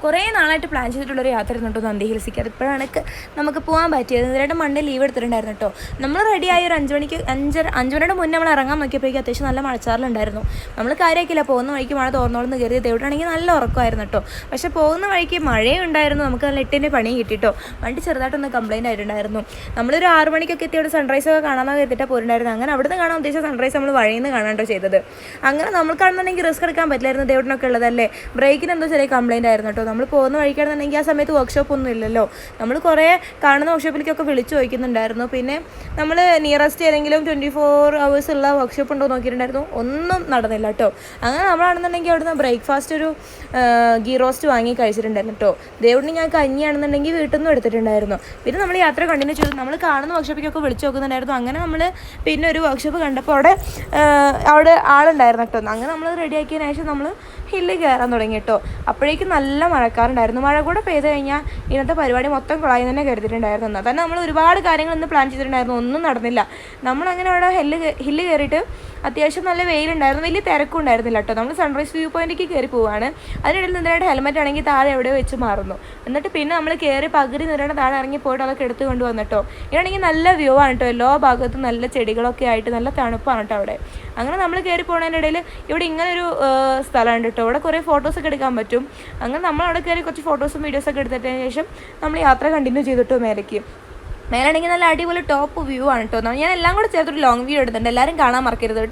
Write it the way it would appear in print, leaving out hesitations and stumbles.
കുറേ നാളായിട്ട് പ്ലാൻ ചെയ്തിട്ടുള്ളൊരു യാത്ര ഇരുന്നിട്ടോ നന്ദി ഹിൽസിക്ക്. അതിപ്പോഴാണ് നമുക്ക് പോകാൻ പറ്റിയത്. ഇതിനായിട്ട് മൺഡേ ലീവ് എടുത്തിട്ടുണ്ടായിരുന്നു കേട്ടോ. നമ്മൾ റെഡിയായി ഒരു 5 മണിക്ക് 5 മണിയുടെ മുന്നേ നമ്മൾ ഇറങ്ങാൻ നോക്കിയപ്പോഴേക്കും അത്യാവശ്യം നല്ല മഴച്ചാറിലുണ്ടായിരുന്നു. നമ്മൾ കാര്യമാക്കില്ല, പോകുന്ന വഴിക്ക് മഴ തോർന്നോളെന്ന് കയറിയത്. എവിടെയാണെങ്കിൽ നല്ല ഉറക്കമായിരുന്നു കേട്ടോ. പക്ഷേ പോകുന്ന വഴിക്ക് മഴയും ഉണ്ടായിരുന്നു, നമുക്ക് നല്ല 8-ൻ്റെ പണിയും കിട്ടിട്ടോ. വണ്ടി ചെറുതായിട്ടൊന്ന് കംപ്ലൈൻറ്റ് ആയിട്ടുണ്ടായിരുന്നു. നമ്മളൊരു 6 മണിക്കൊക്കെ എത്തി അവിടെ സൺറൈസൊക്കെ കാണാമെന്ന് കരുതിയിട്ടാണ് പോയിട്ടുണ്ടായിരുന്നു. അങ്ങനെ അവിടെ നിന്ന് കാണാൻ ഉദ്ദേശിച്ച സൺറൈസ് നമ്മൾ വഴിയിൽ നിന്ന് കാണാണ്ടോ ചെയ്തത്. അങ്ങനെ നമ്മൾക്കാണെന്നുണ്ടെങ്കിൽ റിസ്ക് എടുക്കാൻ പറ്റില്ലായിരുന്നു, ദേവിടനൊക്കെ ഉള്ളതല്ലേ. ബ്രേക്കിന് എന്തോ ചെറിയ കംപ്ലൈൻറ്റ് ആയിരുന്നു കേട്ടോ. നമ്മൾ പോകുന്ന വഴിക്കാണെന്നുണ്ടെങ്കിൽ ആ സമയത്ത് വർക്ക്ഷോപ്പ് ഒന്നും ഇല്ലല്ലോ. നമ്മൾ കുറേ കാണുന്ന വർക്ക്ഷോപ്പിലേക്കൊക്കെ വിളിച്ചു ചോദിക്കുന്നുണ്ടായിരുന്നു. പിന്നെ നമ്മൾ നിയറസ്റ്റ് ഏതെങ്കിലും 24 hours ഉള്ള വർക്ക്ഷോപ്പ് ഉണ്ടോ നോക്കിയിട്ടുണ്ടായിരുന്നു, ഒന്നും നടന്നില്ല കേട്ടോ. അങ്ങനെ നമ്മളാണെന്നുണ്ടെങ്കിൽ അവിടുന്ന് ബ്രേക്ക്ഫാസ്റ്റ് ഒരു ഗീ റോസ്റ്റ് വാങ്ങി കഴിച്ചിട്ടുണ്ടായിരുന്നു കേട്ടോ. ദേവിന് ഞാൻ കഞ്ഞിയാണെന്നുണ്ടെങ്കിൽ വീട്ടിൽ നിന്നും എടുത്തിട്ടുണ്ടായിരുന്നു. പിന്നെ നമ്മൾ യാത്ര കണ്ടിന്യൂ ചെയ്തു. നമ്മൾ കാണുന്ന വർക്ക്ഷോപ്പിലേക്കൊക്കെ വിളിച്ചു നോക്കുന്നുണ്ടായിരുന്നു. അങ്ങനെ നമ്മൾ പിന്നെ ഒരു വർക്ക്ഷോപ്പ് കണ്ടപ്പോൾ അവിടെ ആളുണ്ടായിരുന്നു കേട്ടോ. അങ്ങനെ നമ്മൾ റെഡിയാക്കിയതിന് ശേഷം നമ്മൾ ഹില്ല് കയറാൻ തുടങ്ങി കേട്ടോ. അപ്പോഴേക്കും നല്ല മഴക്കാറുണ്ടായിരുന്നു. മഴ കൂടെ പെയ്ത് കഴിഞ്ഞാൽ ഇന്നത്തെ പരിപാടി മൊത്തം കുളായി തന്നെ കരുതിയിട്ടുണ്ടായിരുന്നു. എന്നാൽ തന്നെ നമ്മൾ ഒരുപാട് കാര്യങ്ങൾ ഇന്ന് പ്ലാൻ ചെയ്തിട്ടുണ്ടായിരുന്നു, ഒന്നും നടന്നില്ല. നമ്മളങ്ങനെ അവിടെ ഹില്ല് കയറിയിട്ട് അത്യാവശ്യം നല്ല വെയിലുണ്ടായിരുന്നു, വലിയ തിരക്കും ഉണ്ടായിരുന്നില്ല കേട്ടോ. നമ്മൾ സൺറൈസ് വ്യൂ പോയിന്റിലേക്ക് കയറി പോവുകയാണ്. അതിനിടയിൽ നിന്നിട്ട് ഹെൽമെറ്റ് ആണെങ്കിൽ താഴെ എവിടെ വെച്ച് മാറുന്നു. എന്നിട്ട് പിന്നെ നമ്മൾ കയറി പകുതി നിന്നിട്ട് താഴെ ഇറങ്ങി പോയിട്ട് അതൊക്കെ എടുത്ത് കൊണ്ടുവന്നു കേട്ടോ. ഇതാണെങ്കിൽ നല്ല വ്യൂ ആണ് കേട്ടോ. എല്ലാ ഭാഗത്തും നല്ല ചെടികളൊക്കെ ആയിട്ട് നല്ല തണുപ്പാണ് കേട്ടോ അവിടെ. അങ്ങനെ നമ്മൾ കയറി പോകുന്നതിൻ്റെ ഇടയിൽ ഇവിടെ ഇങ്ങനൊരു സ്ഥലമുണ്ട് കേട്ടോ. ഇവിടെ കുറേ ഫോട്ടോസൊക്കെ എടുക്കാൻ പറ്റും. അങ്ങനെ നമ്മൾ അവിടെ കയറി കുറച്ച് ഫോട്ടോസും വീഡിയോസൊക്കെ എടുത്തതിന് ശേഷം നമ്മൾ യാത്ര കണ്ടിന്യൂ ചെയ്തിട്ടോ മേലാണെങ്കിൽ നല്ല അടിപൊളി ടോപ്പ് വ്യൂ ആണ് കേട്ടോ. ഞാൻ എല്ലാം കൂടെ ചേർത്തൊരു ലോങ് വീഡിയോ എടുത്തിട്ടുണ്ട്, എല്ലാവരും കാണാൻ മറക്കരുത്.